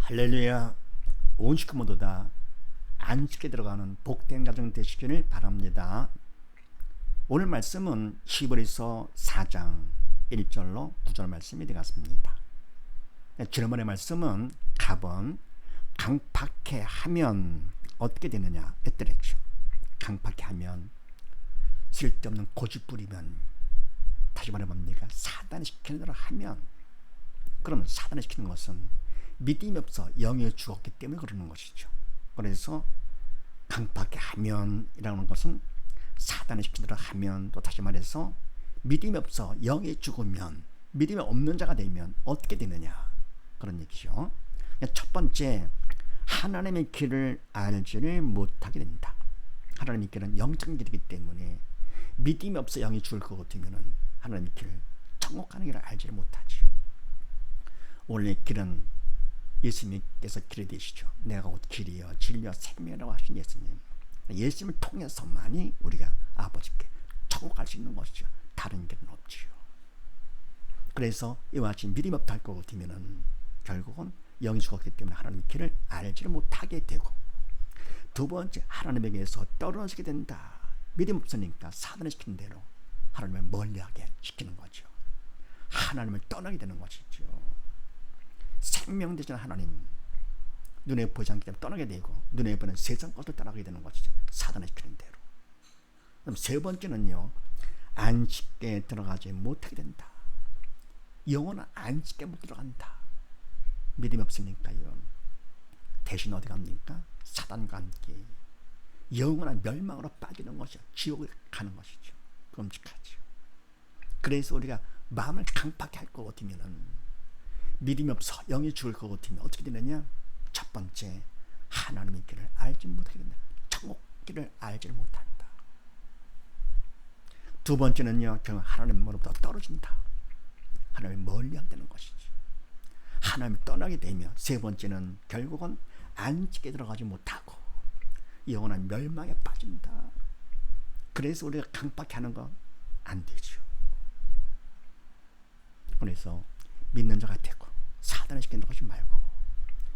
할렐루야. 온 식구 모두 다 안식에 들어가는 복된 가정 되시기를 바랍니다. 오늘 말씀은 히브리서 4장 1절로 9절 말씀이 되겠습니다. 지난번의 말씀은 갑은 강팍해 하면 어떻게 되느냐 했더랬죠. 강팍해 하면 쓸데없는 고집 부리면, 다시 말해 뭡니까? 사단이 시키는 대로 하면, 그러면 사단이 시키는 것은 믿음이 없어 영이 죽었기 때문에 그러는 것이죠. 그래서 강팍해 하면 이라는 것은 사단이 시키는 대로 하면, 또 다시 말해서 믿음이 없어 영이 죽으면, 믿음이 없는 자가 되면 어떻게 되느냐, 그런 얘기죠. 첫 번째, 하나님의 길을 알지를 못하게 된다. 하나님의 길은 영적인 길이기 때문에 믿음이 없어 영이 죽을 것 같으면 하나님의 길을, 천국 가는 길을 알지를 못하죠. 오늘의 길은 예수님께서 길이 되시죠. 내가 곧 길이요 진리요 생명이라고 하신 예수님. 예수님을 통해서만이 우리가 아버지께 천국 갈 수 있는 것이죠. 다른 길은 없지요. 그래서 이와 같이 믿음이 없다 할 것 같으면 결국은 영이 죽었기 때문에 하나님의 길을 알지를 못하게 되고, 두 번째, 하나님에게서 떨어지게 된다. 믿음 없으니까 사단이 시키는 대로 하나님을 멀리하게 시키는 거죠. 하나님을 떠나게 되는 것이죠. 생명 되시는 하나님, 눈에 보이지 않기 때문에 떠나게 되고, 눈에 보이는 세상 것을 따라가게 되는 것이죠. 사단이 시키는 대로. 그럼 세 번째는요, 안식에 들어가지 못하게 된다. 영혼은 안식에 못 들어간다. 믿음이 없으니까요. 대신 어디 갑니까? 사단과 함께 영원한 멸망으로 빠지는 것이죠. 지옥에 가는 것이죠. 끔찍하죠. 그래서 우리가 마음을 강팍하게 할 것 같으면, 믿음이 없어 영이 죽을 것 같으면 어떻게 되느냐? 첫 번째, 하나님의 길을 알지 못하게 된다. 천국 길을 알지 못한다. 두 번째는요, 결국 하나님으로부터 떨어진다. 하나님을 멀리하게 되는 것이지. 하나님을 떠나게 되며, 세 번째는 결국은 안식에 들어가지 못하고 영원한 멸망에 빠진다. 그래서 우리가 강팍해 하는 거 안 되죠. 그래서 믿는 자가 되고 사단을 시키는 것이 말고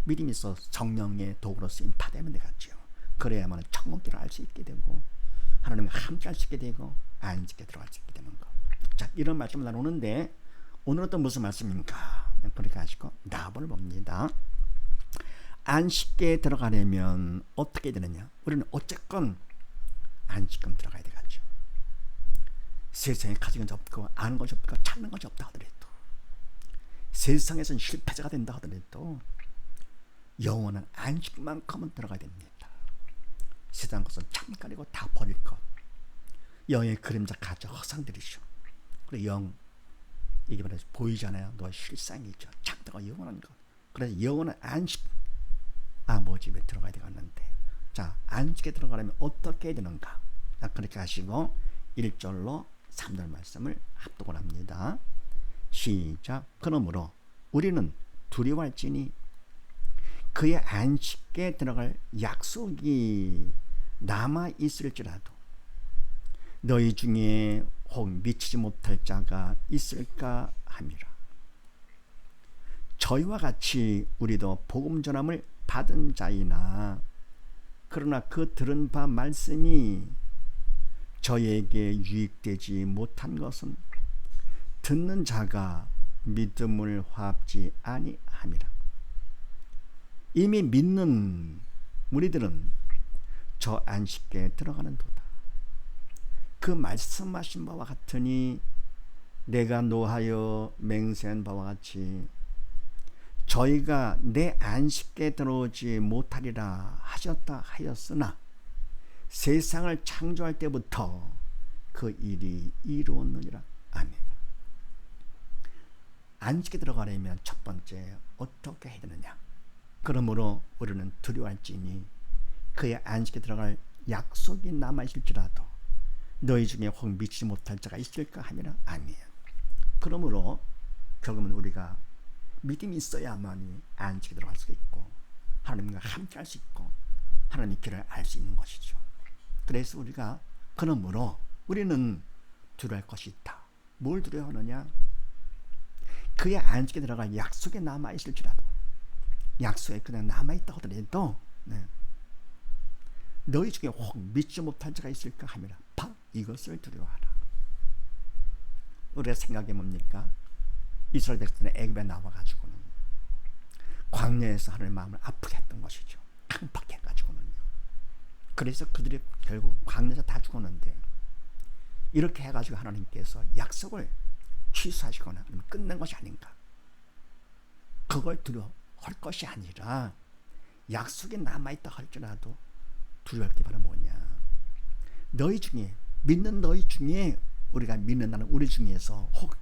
믿음이 있어 성령의 도구로 쓰임 받으면 되겠죠. 그래야만 천국길을 알 수 있게 되고 하나님과 함께 할 수 있게 되고 안식에 들어갈 수 있게 되는 것. 자, 이런 말씀을 나누는데 오늘은 또 무슨 말씀입니까? 그렇게 하시고 답을 봅니다. 안식에 들어가려면 어떻게 되느냐? 우리는 어쨌건 안식금 들어가야 되겠죠. 세상에 가진 것이 없고 아는 것이 없고 찾는 것이 없다 하더라도, 세상에서는 실패자가 된다 하더라도 영원한 안식만큼은 들어가야 됩니다. 세상 것은 잠깐이고 다 버릴 것. 영의 그림자 가져 허상들이죠. 그리고 영, 이게 말해서 보이잖아요. 너의 실상이죠. 작다가 영원한 것. 그래서 영원한 안식, 아버지 집에 들어가야 되겠는데, 자, 안식에 들어가려면 어떻게 해야 되는가? 그렇게 하시고 1절로 3절 말씀을 합독을 합니다. 시작. 그러므로 우리는 두려워할지니 그의 안식에 들어갈 약속이 남아 있을지라도 너희 중에 혹 미치지 못할 자가 있을까 함이라. 저희와 같이 우리도 복음 전함을 받은 자이나, 그러나 그 들은 바 말씀이 저희에게 유익되지 못한 것은 듣는 자가 믿음을 화합지 아니함이라. 이미 믿는 우리들은 저 안식에 들어가는 도다. 그 말씀하신 바와 같으니 내가 노하여 맹세한 바와 같이 저희가 내 안식에 들어오지 못하리라 하셨다 하였으나 세상을 창조할 때부터 그 일이 이루었느니라. 아멘. 안식에 들어가려면 첫 번째 어떻게 해야 되느냐? 그러므로 우리는 두려워할지니 그의 안식에 들어갈 약속이 남아있을지라도 너희 중에 혹 미치지 못할 자가 있을까 하니라. 아멘. 그러므로 결국은 우리가 믿음이 있어야만이 안식에 들어갈 수 있고 하나님과 함께 할 수 있고 하나님의 길을 알 수 있는 것이죠. 그래서 우리가, 그러므로 우리는 두려워할 것이 있다. 뭘 두려워하느냐? 그의 안식에 들어갈 약속에 남아있을지라도 약속에 그냥 남아있다 하더라도 네. 너희 중에 혹 믿지 못할 자가 있을까 하미라. 바 이것을 두려워하라. 우리가 생각해 뭡니까? 이스라엘 백성들은 애굽에 나와가지고는 광야에서 하나님의 마음을 아프게 했던 것이죠. 강팍해가지고는요. 그래서 그들이 결국 광야에서 다 죽었는데 이렇게 해가지고 하나님께서 약속을 취소하시거나 아니면 끝낸 것이 아닌가. 그걸 두려워할 것이 아니라 약속이 남아있다 할지라도 두려워할 게 바로 뭐냐. 너희 중에 믿는 너희 중에 우리가 믿는다는 우리 중에서 혹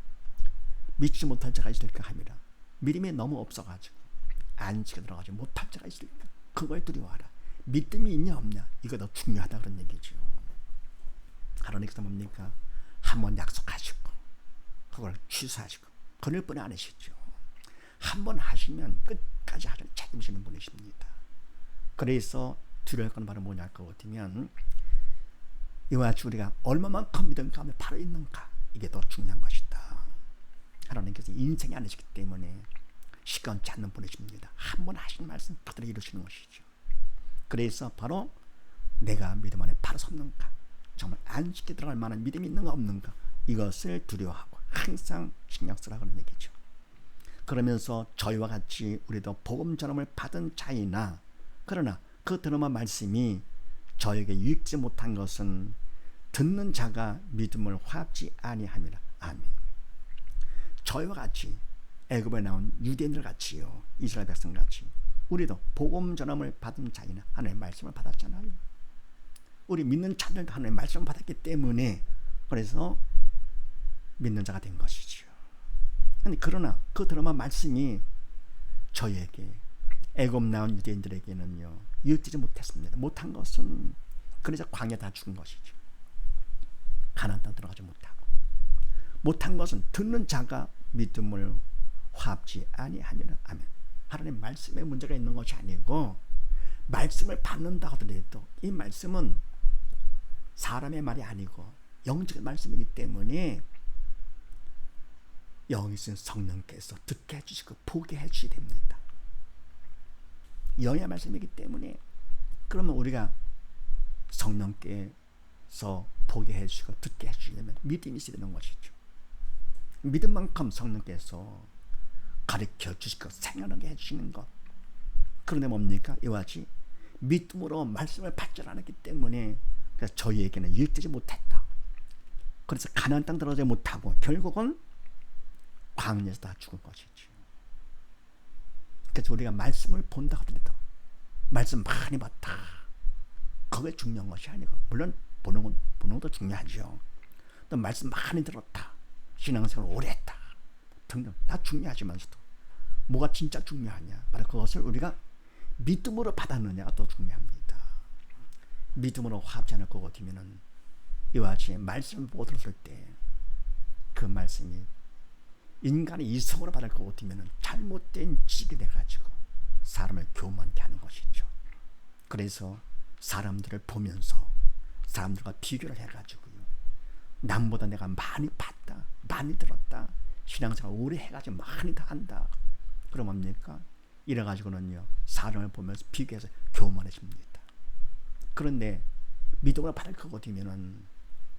믿지 못할 자가 있을까 함이라. 믿음이 너무 없어가지고 안식에 들어가지 못할 자가 있을까. 그걸 두려워하라. 믿음이 있냐 없냐 이거 더 중요하다 그런 얘기죠. 하나님께서 뭡니까? 한번 약속하시고 그걸 취소하시고 그럴 뿐이 아니시죠. 한번 하시면 끝까지 하는 책임지는 분이십니다. 그래서 두려워할 건 바로 뭐냐 할 것 같으면 이와 같이 우리가 얼마만큼 믿음 가운데 바로 있는가 이게 더 중요한 것이다. 하나님께서 인생이 아니시기 때문에 시간치 않는 분이십니다. 한번 하신 말씀 그대로 이루시는 것이죠. 그래서 바로 내가 믿음 안에 바로 섰는가, 정말 안식에 들어갈 만한 믿음이 있는가 없는가 이것을 두려워하고 항상 신경 쓰라 그런 얘기죠. 그러면서 저희와 같이 우리도 복음 전함을 받은 자이나 그러나 그 들어만 말씀이 저에게 유익지 못한 것은 듣는 자가 믿음을 화합지 아니함이라. 아멘. 저희와 같이 애굽에 나온 유대인들 같이요, 이스라엘 백성 같이 우리도 복음 전함을 받은 자이나 하나님의 말씀을 받았잖아요. 우리 믿는 자들도 하나님의 말씀을 받았기 때문에 그래서 믿는 자가 된 것이지요. 그러나 그 드라마 말씀이 저희에게 애굽 나온 유대인들에게는요 유익되지 못했습니다. 못한 것은 그래서 광야 다 죽은 것이죠. 가나안 땅 들어가지 못하고 못한 것은 듣는 자가 믿음을 화합지 아니하니라. 아멘. 하나님 말씀에 문제가 있는 것이 아니고 말씀을 받는다 하더라도 이 말씀은 사람의 말이 아니고 영적인 말씀이기 때문에 영이신 성령께서 듣게 해주시고 보게 해주셔야 됩니다. 영의 말씀이기 때문에 그러면 우리가 성령께서 보게 해주시고 듣게 해주시려면 믿음이 있어야 되는 것이죠. 믿음만큼 성령께서 가르쳐 주시고 생각하게 해주시는 것. 그런데 뭡니까? 이와 같이 믿음으로 말씀을 받지 않았기 때문에 그래서 저희에게는 유익되지 못했다. 그래서 가나안 땅 들어가지 못하고 결국은 광야에서 다 죽은 것이죠. 그래서 우리가 말씀을 본다 하더라도 말씀 많이 봤다. 그게 중요한 것이 아니고 물론 보는 것도 중요하죠. 또 말씀 많이 들었다. 신앙생활을 오래 했다. 등등 다 중요하지만서도 뭐가 진짜 중요하냐? 바로 그것을 우리가 믿음으로 받았느냐가 더 중요합니다. 믿음으로 화합지 않을 것 같으면은 이와 같이 말씀을 보고 들었을 때 그 말씀이 인간의 이성으로 받을 것 같으면 잘못된 지식이 돼가지고 사람을 교만케 하는 것이죠. 그래서 사람들을 보면서 사람들과 비교를 해가지고요, 남보다 내가 많이 봤다, 많이 들었다, 신앙생활 오래 해가지고 많이 다 한다. 그럼 뭡니까? 이래가지고는요 사람을 보면서 비교해서 교만해집니다. 그런데 믿음으로 받을 것 같으면은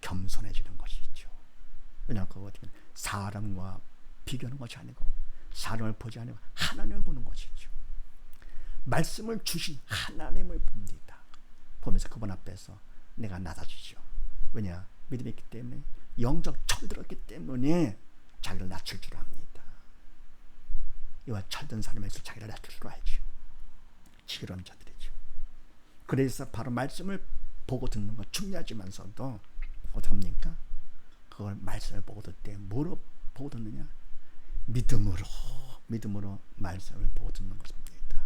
겸손해지는 것이죠. 왜냐하면 그거 같으면 사람과 비교하는 것이 아니고 사람을 보지 아니고 하나님을 보는 것이죠. 말씀을 주신 하나님을 봅니다. 보면서 그분 앞에서 내가 낮아지죠. 왜냐? 믿음이 있기 때문에 영적 철들었기 때문에 자기를 낮출 줄 압니다. 이와 철든 사람에서 자기를 낮출 줄 알죠. 지혜로운 자들이죠. 그래서 바로 말씀을 보고 듣는 것 중요하지만서도 어떻게 합니까? 그걸 말씀을 보고 듣을 때 뭐로 보고 듣느냐? 믿음으로 말씀을 보고 듣는 것입니다.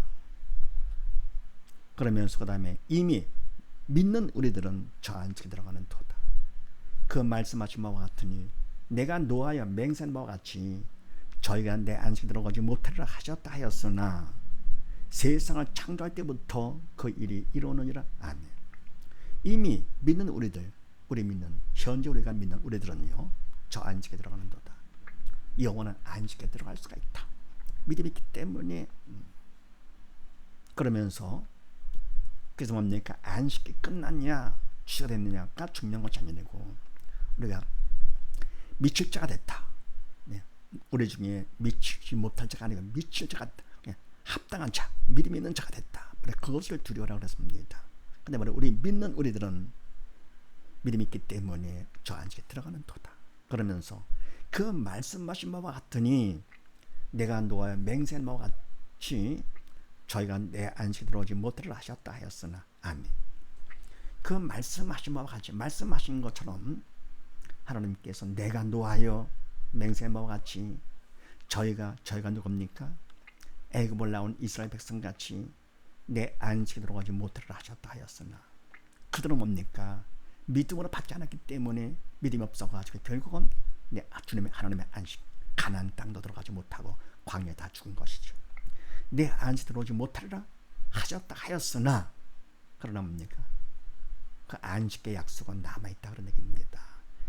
그러면서 그 다음에 이미 믿는 우리들은 저 안식에 들어가는 도다. 그 말씀하신 바와 같으니 내가 노하여 맹세한 바와 같이 저희가 내 안식에 들어가지 못하리라 하셨다 하였으나 세상을 창조할 때부터 그 일이 이루어지니라. 아멘. 이미 믿는 우리들, 우리 믿는 현재 우리가 믿는 우리들은요 저 안식에 들어가는 도다. 영원한 안식에 들어갈 수가 있다. 믿음이 있기 때문에 그러면서 그래서 뭡니까? 안식이 끝났냐 취소가 됐느냐가 중요한 것이 아니고 우리가 미칠 자가 됐다. 네. 우리 중에 미치지 못할 자가 아니고 미칠 자가 합당한 자, 믿음 있는 자가 됐다. 그것을 두려워라 그랬습니다. 근데 우리 믿는 우리들은 믿음이 있기 때문에 저 안식에 들어가는 도다. 그러면서 그 말씀하신 바와 같으니 내가 노아의 맹세한 바와 같이 저희가 내 안식에 들어오지 못하리라 하셨다 하였으나 아멘. 그 말씀하신 바와 같이 말씀하신 것처럼 하나님께서 내가 노하여 맹세한 바와 같이 저희가 누굽니까? 애굽을 나온 이스라엘 백성같이 내 안식에 들어가지 못하리라 하셨다 하였으나 그들은 뭡니까? 믿음으로 받지 않았기 때문에 믿음이 없어가지고 결국은 주님의 하나님의 안식 가나안 땅도 들어가지 못하고 광야에 다 죽은 것이죠. 내 안식에 들어오지 못하리라 하셨다 하였으나 그러나 뭡니까? 그 안식의 약속은 남아있다 그런 얘기입니다.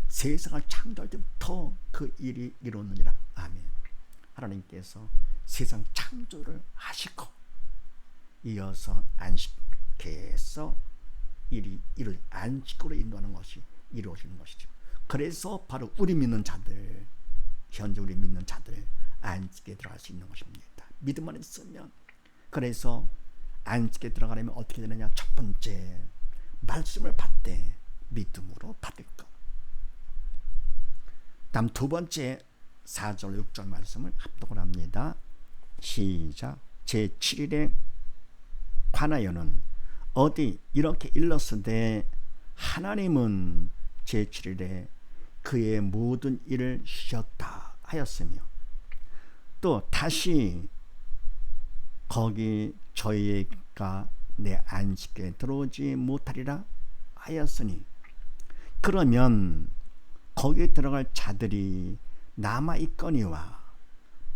세상을 창조할 때부터 그 일이 이루어지니라. 아멘. 하나님께서 세상 창조를 하시고 이어서 안식해서 일이 안식으로 인도하는 것이 이루어지는 것이죠. 그래서 바로 우리 믿는 자들, 현재 우리 믿는 자들 안식에 들어갈 수 있는 것입니다. 믿음만 있으면. 그래서 안식에 들어가려면 어떻게 되느냐? 첫 번째, 말씀을 받되 믿음으로 받을 것. 다음 두 번째 4절 6절 말씀을 합독을 합니다. 시작. 제7일에 관하여는 어디 이렇게 일렀으되 하나님은 제7일에 그의 모든 일을 쉬었다 하였으며 또 다시 거기 저희가 내 안식에 들어오지 못하리라 하였으니 그러면 거기에 들어갈 자들이 남아있거니와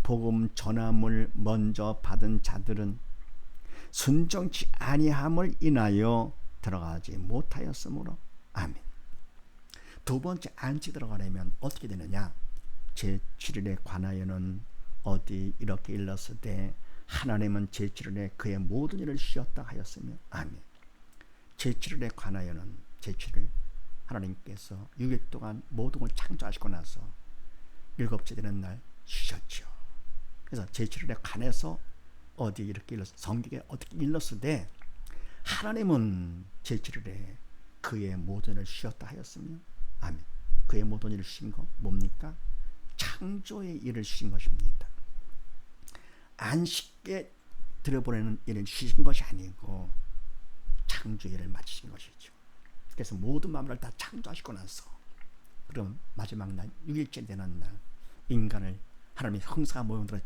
복음 전함을 먼저 받은 자들은 순종치 아니함을 인하여 들어가지 못하였으므로 아멘. 두 번째 안식 들어가려면 어떻게 되느냐? 제7일에 관하여는 어디 이렇게 일렀으되 하나님은 제7일에 그의 모든 일을 쉬었다 하였으며 아멘. 제7일에 관하여는 제7일 하나님께서 6일 동안 모든 걸 창조하시고 나서 일곱째 되는 날 쉬셨죠. 그래서 제7일에 관해서 어디 이렇게 성경에 어떻게 일렀으되 하나님은 제7일에 그의 모든 일을 쉬었다 하였으며 아멘. 그의 모든 일을 쉬신 거 뭡니까? 창조의 일을 쉬신 것입니다. 안식에 들여보내는 일을 쉬신 것이 아니고 창조의 일을 마치신 것이죠. 그래서 모든 만물을 다 창조하시고 나서 그럼 마지막 날 6일째 되는 날 인간을 하나님의 형상과 모형대로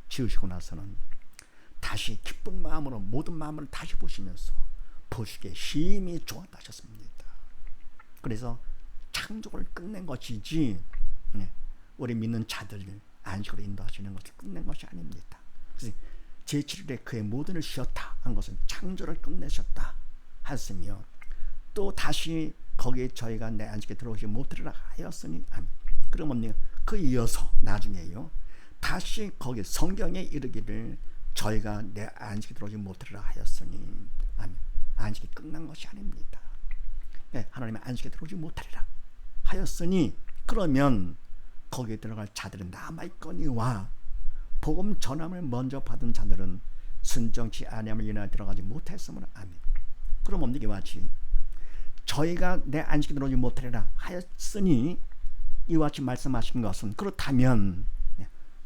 지으시고 나서는 다시 기쁜 마음으로 모든 마음을 다시 보시면서 보시기에 심히 좋았다 하셨습니다. 그래서 창조를 끝낸 것이지 우리 믿는 자들을 안식으로 인도하시는 것을 끝낸 것이 아닙니다. 그래서 제7일에 그의 모든 일을 쉬었다 한 것은 창조를 끝내셨다 하였으며 또 다시 거기에 저희가 내 안식에 들어오지 못하리라 하였으니 아멘. 그러면 그 이어서 나중에요 다시 거기 성경에 이르기를 저희가 내 안식에 들어오지 못하리라 하였으니 아멘. 안식이 끝난 것이 아닙니다. 하나님의 안식에 들어오지 못하리라 하였으니 그러면 거기에 들어갈 자들은 남아있거니와 복음 전함을 먼저 받은 자들은 순종치 아니함을 인하여 들어가지 못했으므로 아멘. 그럼 뭡니까? 마치 저희가 내 안식에 들어오지 못하리라 하였으니 이와 같이 말씀하신 것은 그렇다면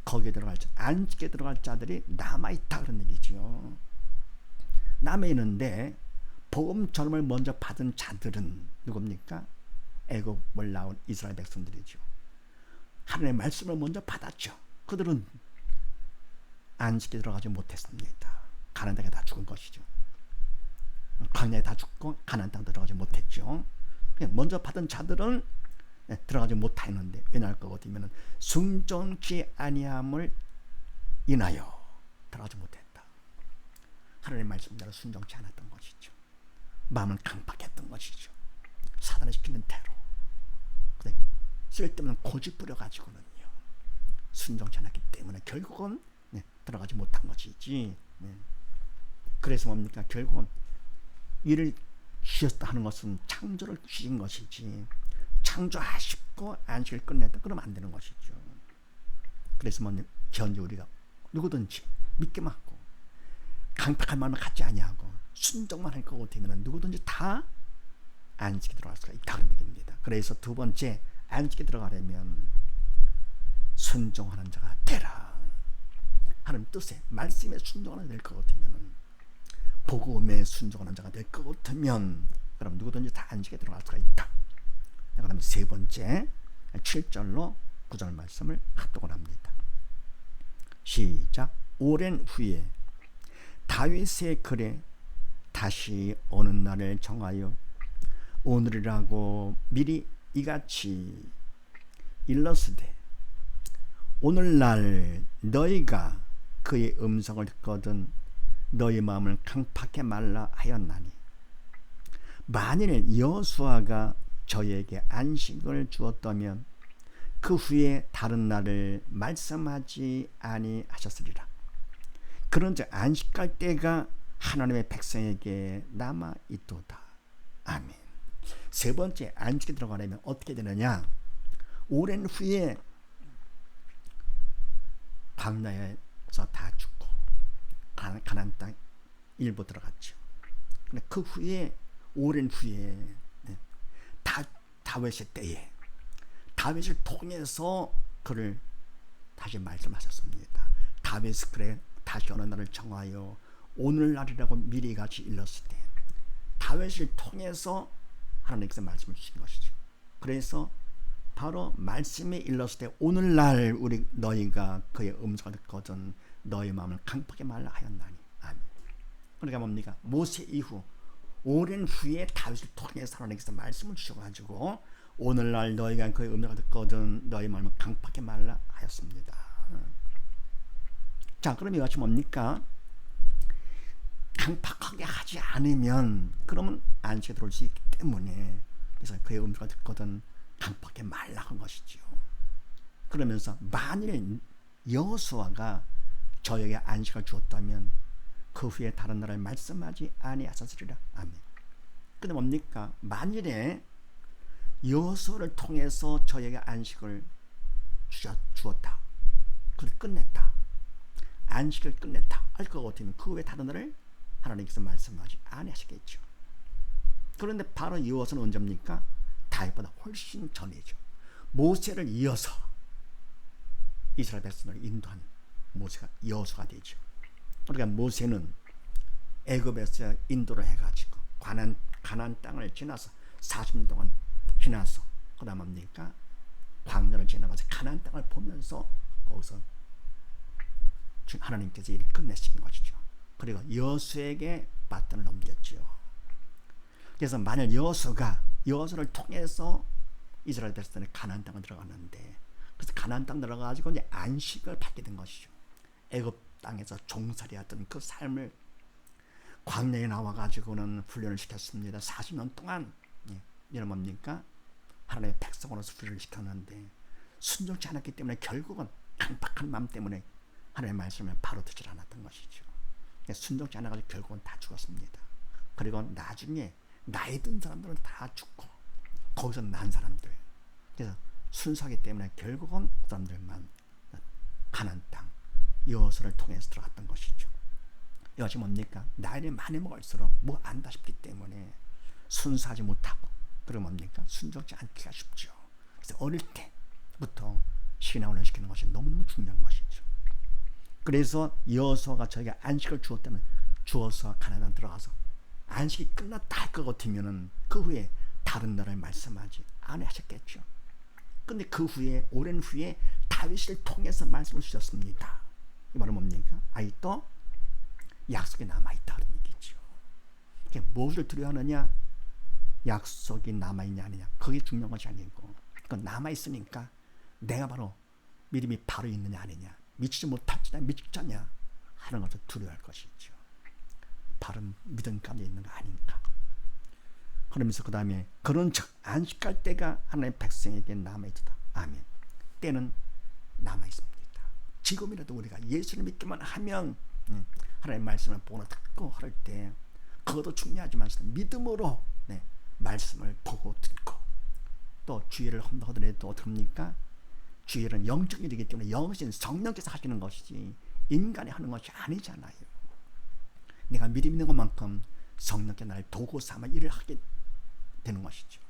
거기에 들어갈 안식에 들어갈 자들이 남아있다 그런 얘기죠. 남아있는데 복음 전함을 먼저 받은 자들은 누굽니까? 애굽을 나온 이스라엘 백성들이죠. 하나님의 말씀을 먼저 받았죠. 그들은 안식에 들어가지 못했습니다. 가나안 땅에 다 죽은 것이죠. 광야에 다 죽고 가나안 땅 들어가지 못했죠. 먼저 받은 자들은 들어가지 못했는데 왜 나을 거거든요. 순종치 아니함을 인하여 들어가지 못했다. 하나님의 말씀대로 순종치 않았던 것이죠. 마음은 강팍했던 것이죠. 사단이 시키는 대로 쓸데없는 고집 부려가지고는요 순종치 않았기 때문에 결국은 들어가지 못한 것이지. 그래서 뭡니까? 결국은 일을 쉬었다 하는 것은 창조를 쉬신 것이지 창조하시고 안식을 끝냈다 그러면 안 되는 것이죠. 그래서 뭐 현재 우리가 누구든지 믿기만 하고 강팍한 마음을 갖지 아니하고 순종만 할 거고 되면 누구든지 다 안식에 들어갈 수가 있다 그런 얘기입니다. 그래서 두 번째, 안식에 들어가려면 순종하는 자가 되라 하는 뜻에 말씀에 순종하는 자가 될 것 같으면, 복음에 순종하는 자가 될 것 같으면 그럼 누구든지 다 안식에 들어갈 수가 있다. 그 다음에 세 번째 7절로 9절 말씀을 합독을 합니다. 시작. 오랜 후에 다윗의 글에 다시 어느 날을 정하여 오늘이라고 미리 이같이 일렀으되 오늘날 너희가 그의 음성을 듣거든 너희 마음을 강팍해 말라 하였나니, 만일 여호수아가 저에게 안식을 주었다면 그 후에 다른 날을 말씀하지 아니하셨으리라. 그런즉 안식할 때가 하나님의 백성에게 남아 있도다. 아멘. 세 번째, 안식에 들어가려면 어떻게 되느냐? 오랜 후에 광야에서 다 죽고 가나안 땅 일부 들어갔죠. 근데 그 후에 오랜 후에 다윗의 때에 다윗을 통해서 그를 다시 말씀하셨습니다. 다윗의 글에 다시 어느 날을 정하여 오늘날이라고 미리 같이 일렀을 때 다윗을 통해서 하나님께서 말씀을 주신 것이죠. 그래서 바로 말씀에 일렀을 때 오늘날 우리 너희가 그의 음성을 듣거든 너희 마음을 강팍해 말라 하였나니. 아멘. 그러니까 뭡니까? 모세 이후 오랜 후에 다윗을 통해서 하나님께서 말씀을 주셔가지고 오늘날 너희가 그의 음성을 듣거든 너희 마음을 강팍해 말라 하였습니다. 자, 그럼 이것이 뭡니까? 강팍하게 하지 않으면 그러면 안식에 들어올 수 있기 때문에, 그래서 그의 음성을 듣거든 강팍해 말라 한 것이죠. 그러면서 만일 여호수아가 저에게 안식을 주었다면 그 후에 다른 나라를 말씀하지 아니하셨으리라. 아멘. 근데 뭡니까? 만일에 여호수아를 통해서 저에게 안식을 주었다, 그걸 끝냈다, 안식을 끝냈다 할 것 같으면 그 후에 다른 나라를 하나님께서 말씀하지 아니하시겠죠. 그런데 바로 여호수아는 언제입니까? 다윗보다 훨씬 전이죠. 모세를 이어서 이스라엘 백성을 인도한 모세가 여호수아가 되죠. 그러니까 모세는 애굽에서 인도를 해가지고 가나안 땅을 지나서 40년 동안 지나서 그 다음 뭡니까? 광야를 지나가서 가나안 땅을 보면서 거기서 하나님께서 일을 끝내신 것이죠. 그리고 여호수아에게 바톤을 넘겼죠. 그래서 만약 여호수아를 통해서 이스라엘 백성이 가나안 땅을 들어갔는데, 그래서 가나안 땅 들어가가지고 이제 안식을 받게 된 것이죠. 애굽 땅에서 종살이했던 그 삶을 광야에 나와가지고는 훈련을 시켰습니다. 40년 동안. 이런 뭡니까? 하나님의 백성으로서 훈련을 시켰는데 순종치 않았기 때문에 결국은 강팍한 마음 때문에 하나님의 말씀을 바로 듣지 않았던 것이죠. 순종치 않아가지고 결국은 다 죽었습니다. 그리고 나중에 나이 든 사람들은 다 죽고 거기서 난 사람들, 그래서 순수하기 때문에 결국은 그 사람들만 가나안 땅 여호수아를 통해서 들어갔던 것이죠. 이것이 뭡니까? 나이를 많이 먹을수록 뭐 안다 싶기 때문에 순수하지 못하고, 그리고 뭡니까? 순종치 않기가 쉽죠. 그래서 어릴 때부터 신앙을 시키는 것이 너무너무 중요한 것이죠. 그래서 여호수아가 저에게 안식을 주어서 가나안 들어가서 안식이 끝났다 할 것 같으면은 그 후에 다른 나라를 말씀하지 아니하셨겠죠. 근데 그 후에 오랜 후에 다윗을 통해서 말씀을 주셨습니다. 이 말은 뭡니까? 아직도 약속이 남아있다 그런 얘기죠. 무엇을 두려워하느냐? 약속이 남아있냐 아니냐, 그게 중요한 것이 아니고, 그건 남아있으니까 내가 바로 믿음이 바로 있느냐 아니냐, 미치지 못할지냐 미치자냐 하는 것을 두려워할 것이죠. 바른 믿음 가운데 있는 거 아닌가. 그러면서 그 다음에 그런 즉 안식할 때가 하나님의 백성에게 남아있다. 아멘. 때는 남아있습니다. 지금이라도 우리가 예수를 믿기만 하면 하나님의 말씀을 보고 듣고 할 때 그것도 중요하지만 믿음으로 말씀을 보고 듣고 또 주의를 한다 하더라도 어떻게 합니까? 주의는 영적인 일이기 때문에 영신 성령께서 하시는 것이지 인간이 하는 것이 아니잖아요. 내가 믿음 있는 것만큼 성령께 나를 도구 삼아 일을 하게 되는 것이죠.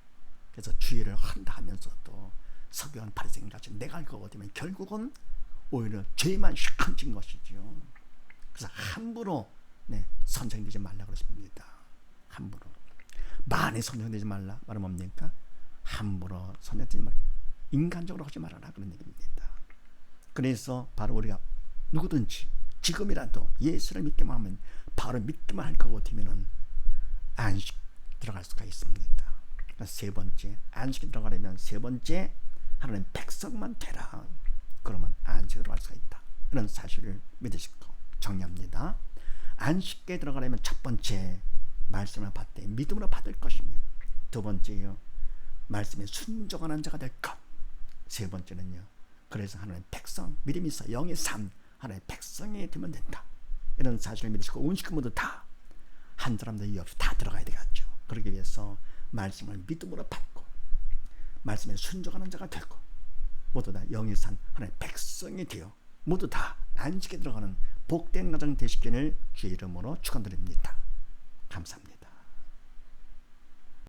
그래서 주의를 한다 하면서도 서기관 바리새인같이 내가 할 거가 되면 결국은 오히려 죄만 시큰진 것이죠. 그래서 함부로 선생되지 말라 그랬습니다. 함부로. 많이 선정되지 말라 말은 뭡니까? 함부로 선정되지 말라. 인간적으로 하지 말아라 그런 얘기입니다. 그래서 바로 우리가 누구든지 지금이라도 예수를 믿기만 하면 바로 믿기만 할 것 같으면 안식 들어갈 수가 있습니다. 세 번째, 안식에 들어가려면 세 번째 하나님 백성만 되라. 그러면 안식에 들어갈 수가 있다. 이런 사실을 믿으시고 정리합니다. 안식에 들어가려면 첫 번째 말씀을 받되 믿음으로 받을 것이며, 두 번째요 말씀에 순종하는 자가 될 것, 세 번째는요 그래서 하나님 백성, 믿음이 있어 영의 삶 하나님의 백성이 되면 된다. 이런 사실을 믿으시고 온식 모두 다 한 사람도 이유 없이 다 들어가야 되겠죠. 그러기 위해서 말씀을 믿음으로 받고 말씀에 순종하는 자가 되고 모두 다 영의 산 하나님의 백성이 되어 모두 다 안식에 들어가는 복된 가정 되시기를 주의 이름으로 축원드립니다. 감사합니다.